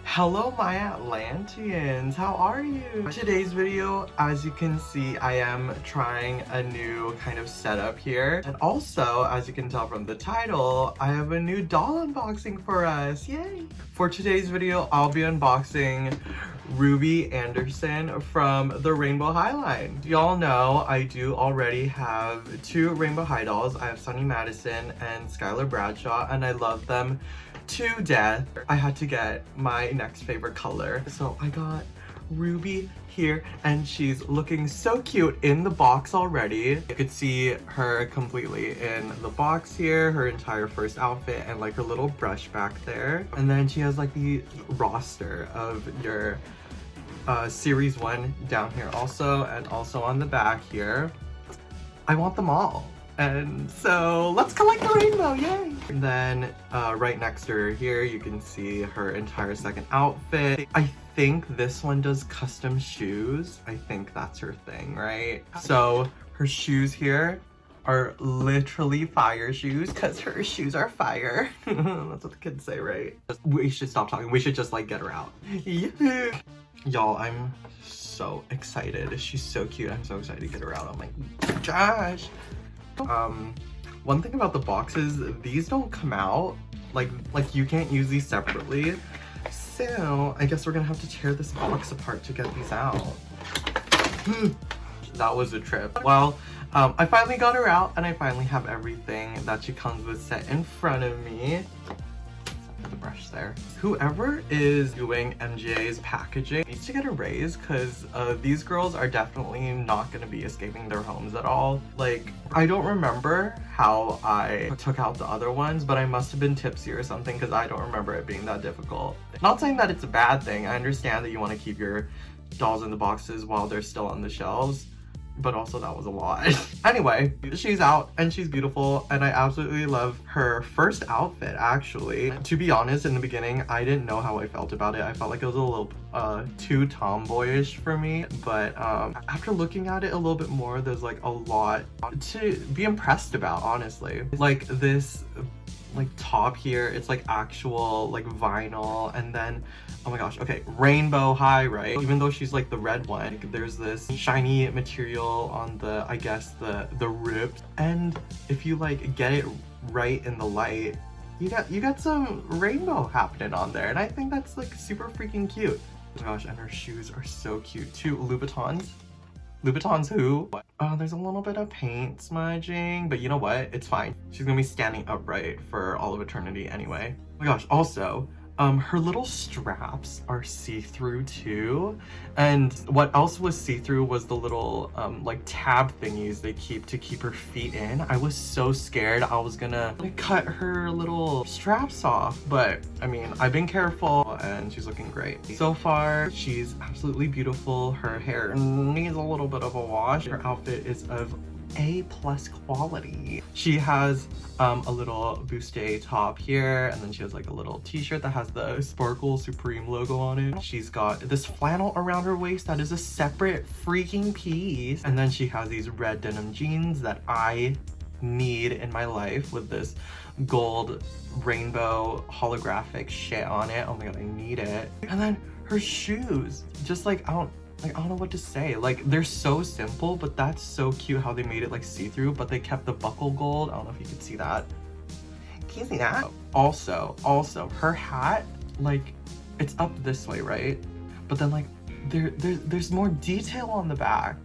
Hello my Atlanteans, how are you? Today's video, as you can see, I am trying a new kind of setup here. And also, as you can tell from the title, I have a new doll unboxing for us, yay! For today's video, I'll be unboxing Ruby Anderson from the Rinbow High line. Y'all know I do already have two Rinbow High dolls. I have Sunny Madison and Skylar Bradshaw, and I love them to death. I had to get my next favorite color. So I got Ruby here, and she's looking so cute in the box already. You could see her completely in the box here, her entire first outfit, and like her little brush back there. And then she has like the roster of your series 1 down here also, and also on the back here. I want them all. And so let's collect the rainbow, yay! And then right next to her here, you can see her entire second outfit. I think this one does custom shoes. I think that's her thing, right? So her shoes here are literally fire shoes because her shoes are fire. That's what the kids say, right? We should stop talking. We should just like get her out. Yeah. Y'all, I'm so excited. She's so cute. I'm so excited to get her out. Oh my gosh. One thing about the boxes, these don't come out, like you can't use these separately. So I guess we're gonna have to tear this box apart to get these out. That was a trip. Well, I finally got her out, and I finally have everything that she comes with set in front of me. The brush there. Whoever is doing MJ's packaging needs to get a raise, because these girls are definitely not going to be escaping their homes at all. Like, I don't remember how I took out the other ones, but I must have been tipsy or something, because I don't remember it being that difficult. Not saying that it's a bad thing. I understand that you want to keep your dolls in the boxes while they're still on the shelves, but also that was a lot. Anyway, she's out and she's beautiful, and I absolutely love her first outfit, actually. To be honest, in the beginning, I didn't know how I felt about it. I felt like it was a little too tomboyish for me, but after looking at it a little bit more, there's like a lot to be impressed about, honestly. Like this like top here, it's like actual like vinyl, and then oh my gosh, okay, Rinbow High, right? Even though she's like the red one, like, there's this shiny material on the, I guess, the ribs. And if you like get it right in the light, you got some rainbow happening on there, and I think that's like super freaking cute. Oh my gosh, and her shoes are so cute too. Louboutins. Louboutins who? Oh, there's a little bit of paint smudging, but you know what? It's fine. She's gonna be standing upright for all of eternity anyway. Oh my gosh, also, her little straps are see-through too, and what else was see-through was the little like tab thingies they keep to keep her feet in. I was so scared I was gonna like cut her little straps off, but I mean, I've been careful and she's looking great. So far, she's absolutely beautiful. Her hair needs a little bit of a wash. Her outfit is of A+ quality. She has a little buste top here, and then she has like a little t-shirt that has the Sparkle Supreme logo on it. She's got this flannel around her waist that is a separate freaking piece, and then she has these red denim jeans that I need in my life with this gold rainbow holographic shit on it. Oh my god, I need it. And then her shoes, just like I don't know what to say. Like, they're so simple, but that's so cute how they made it like see-through, but they kept the buckle gold. I don't know if you can see that. Can you see that? Also, her hat, like, it's up this way, right? But then like there's more detail on the back.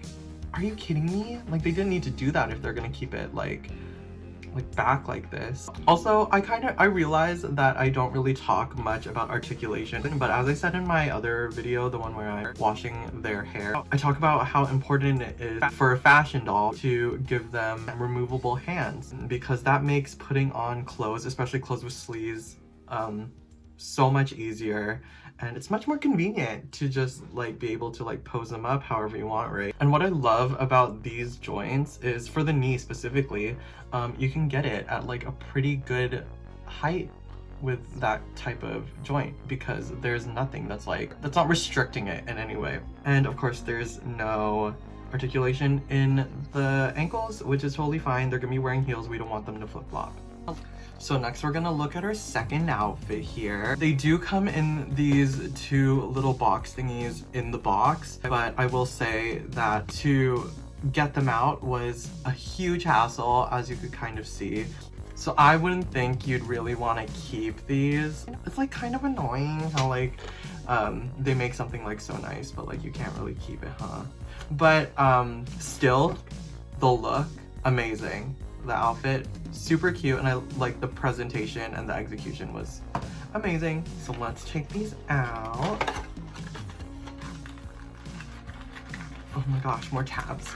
Are you kidding me? Like, they didn't need to do that if they're gonna keep it like back like this. Also, I realize that I don't really talk much about articulation, but as I said in my other video, the one where I'm washing their hair, I talk about how important it is for a fashion doll to give them removable hands, because that makes putting on clothes, especially clothes with sleeves, so much easier, and it's much more convenient to just like be able to like pose them up however you want, right? And what I love about these joints is, for the knee specifically, you can get it at like a pretty good height with that type of joint, because there's nothing that's not restricting it in any way. And of course, there's no articulation in the ankles, which is totally fine. They're gonna be wearing heels. We don't want them to flip-flop. So next we're gonna look at her second outfit here. They do come in these two little box thingies in the box, but I will say that to get them out was a huge hassle, as you could kind of see. So I wouldn't think you'd really want to keep these. It's like kind of annoying how like they make something like so nice, but like you can't really keep it, huh? But still, the look, amazing. The outfit, super cute, and I like the presentation and the execution was amazing. So let's take these out. Oh my gosh, more tabs.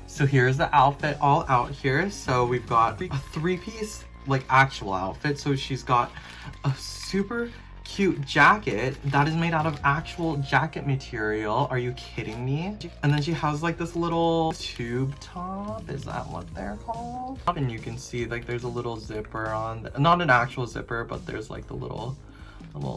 So here's the outfit all out here. So we've got a three-piece like actual outfit. So she's got a super cute jacket that is made out of actual jacket material. Are you kidding me? And then she has like this little tube top. Is that what they're called? And you can see like there's a little zipper on, not an actual zipper, but there's like the little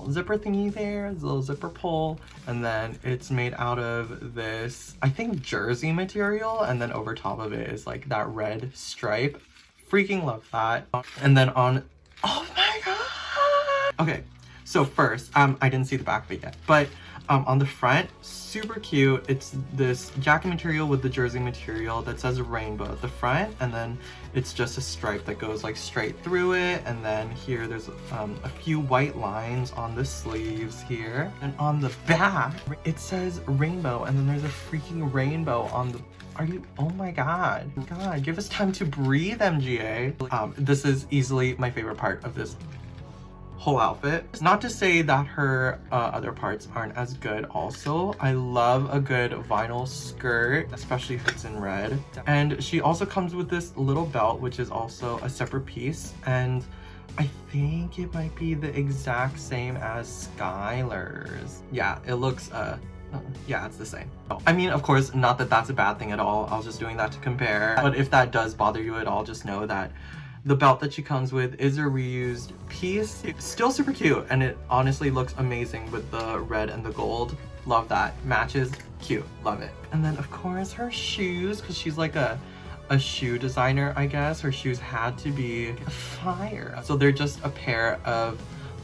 zipper thingy there, the little zipper pull, and then it's made out of this, I think, jersey material, and then over top of it is like that red stripe. Freaking love that. And then on, oh my god! Okay, so first, I didn't see the back of it yet, but on the front, super cute. It's this jacket material with the jersey material that says rainbow at the front, and then it's just a stripe that goes like straight through it, and then here there's a few white lines on the sleeves here, and on the back it says rainbow, and then there's a freaking rainbow on the, are you, oh my god, give us time to breathe, MGA. This is easily my favorite part of this whole outfit. Not to say that her other parts aren't as good also. I love a good vinyl skirt, especially if it's in red. And she also comes with this little belt, which is also a separate piece. And I think it might be the exact same as Skylar's. Yeah, it looks, yeah, it's the same. I mean, of course, not that that's a bad thing at all. I was just doing that to compare. But if that does bother you at all, just know that the belt that she comes with is a reused piece. It's still super cute, and it honestly looks amazing with the red and the gold. Love that. Matches, cute, love it. And then of course her shoes, because she's like a shoe designer, I guess. Her shoes had to be fire. So they're just a pair of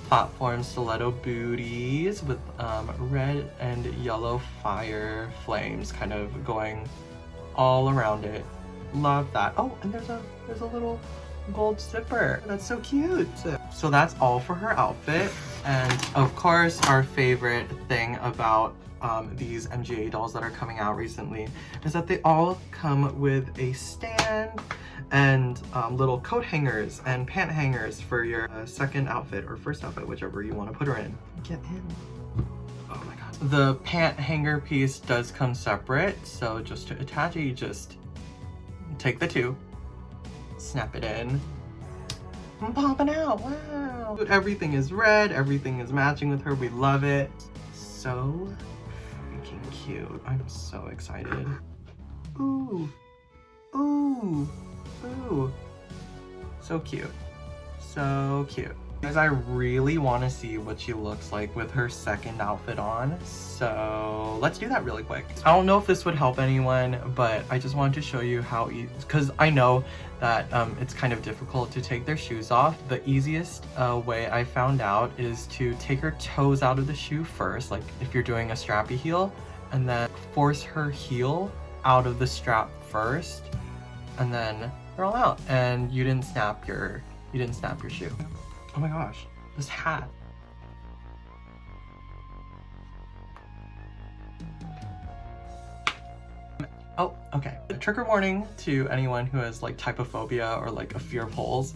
platform stiletto booties with red and yellow fire flames kind of going all around it. Love that. Oh, and there's a little gold zipper. That's so cute. So that's all for her outfit. And of course, our favorite thing about these MGA dolls that are coming out recently is that they all come with a stand and little coat hangers and pant hangers for your second outfit or first outfit, whichever you want to put her in. Get in. Oh my god. The pant hanger piece does come separate, so just to attach it, you just take the two, snap it in, and pop it out. Wow. Everything is red, everything is matching with her. We love it. So freaking cute. I'm so excited. Ooh. Ooh. Ooh. So cute. So cute. Guys, I really want to see what she looks like with her second outfit on, so let's do that really quick. I don't know if this would help anyone, but I just wanted to show you how easy, because I know that it's kind of difficult to take their shoes off. The easiest way I found out is to take her toes out of the shoe first, like if you're doing a strappy heel, and then force her heel out of the strap first, and then they're all out, and you didn't snap your shoe. Oh my gosh, this hat. Oh, okay. A trigger warning to anyone who has like typophobia or like a fear of holes.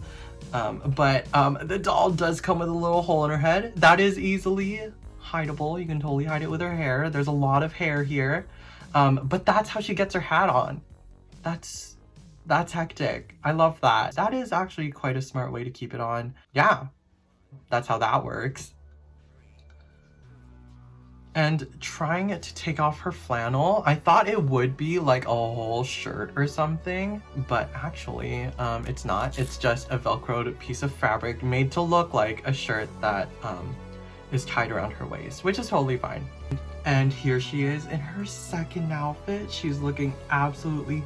But the doll does come with a little hole in her head. That is easily hideable. You can totally hide it with her hair. There's a lot of hair here. But that's how she gets her hat on. That's hectic. I love that. That is actually quite a smart way to keep it on. Yeah, that's how that works. And trying to take off her flannel, I thought it would be like a whole shirt or something, but actually it's not. It's just a velcroed piece of fabric made to look like a shirt that is tied around her waist, which is totally fine. And here she is in her second outfit. She's looking absolutely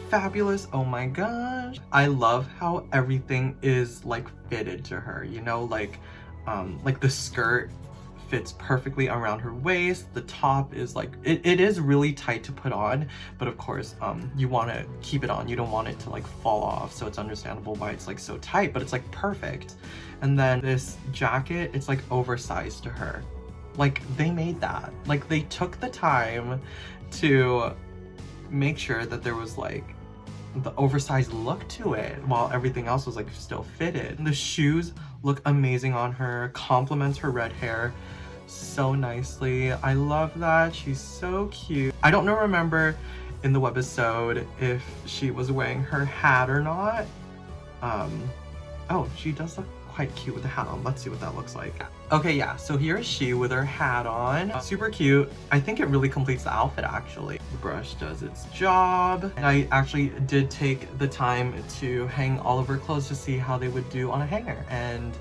fabulous. Oh my gosh. I love how everything is like fitted to her, you know, like the skirt fits perfectly around her waist. The top is like, it is really tight to put on, but of course you want to keep it on. You don't want it to like fall off, so it's understandable why it's like so tight, but it's like perfect. And then this jacket, it's like oversized to her. Like they made that. Like they took the time to make sure that there was like the oversized look to it while everything else was like still fitted. And the shoes look amazing on her, complements her red hair so nicely. I love that. She's so cute. I don't remember in the webisode if she was wearing her hat or not. Oh, she does look quite cute with the hat on. Let's see what that looks like. Okay, yeah, so here is she with her hat on. Super cute. I think it really completes the outfit, actually. The brush does its job. And I actually did take the time to hang all of her clothes to see how they would do on a hanger. And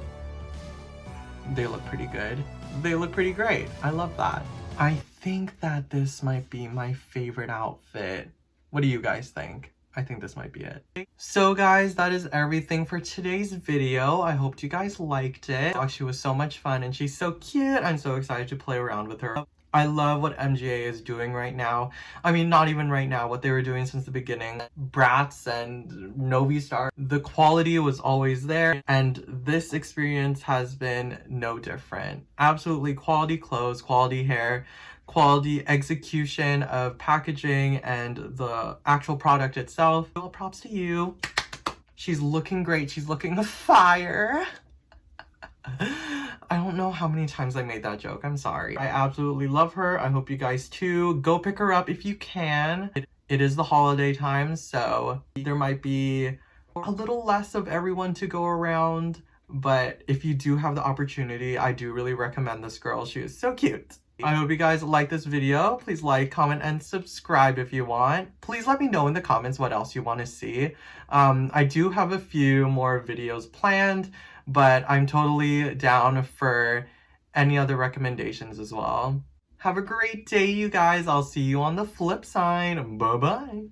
they look pretty good. They look pretty great. I love that. I think that this might be my favorite outfit. What do you guys think? I think this might be it. So guys, that is everything for today's video. I hope you guys liked it. She was so much fun and she's so cute. I'm so excited to play around with her. I love what MGA is doing right now. I mean, not even right now, what they were doing since the beginning. Bratz and Novi Star. The quality was always there, and this experience has been no different. Absolutely quality clothes, quality hair, quality execution of packaging and the actual product itself. Well, props to you. She's looking great. She's looking fire. I don't know how many times I made that joke. I'm sorry. I absolutely love her. I hope you guys too. Go pick her up if you can. It is the holiday time, so there might be a little less of everyone to go around. But if you do have the opportunity, I do really recommend this girl. She is so cute. I hope you guys like this video. Please like, comment, and subscribe if you want. Please let me know in the comments what else you want to see. I do have a few more videos planned, but I'm totally down for any other recommendations as well. Have a great day, you guys. I'll see you on the flip side. Bye-bye.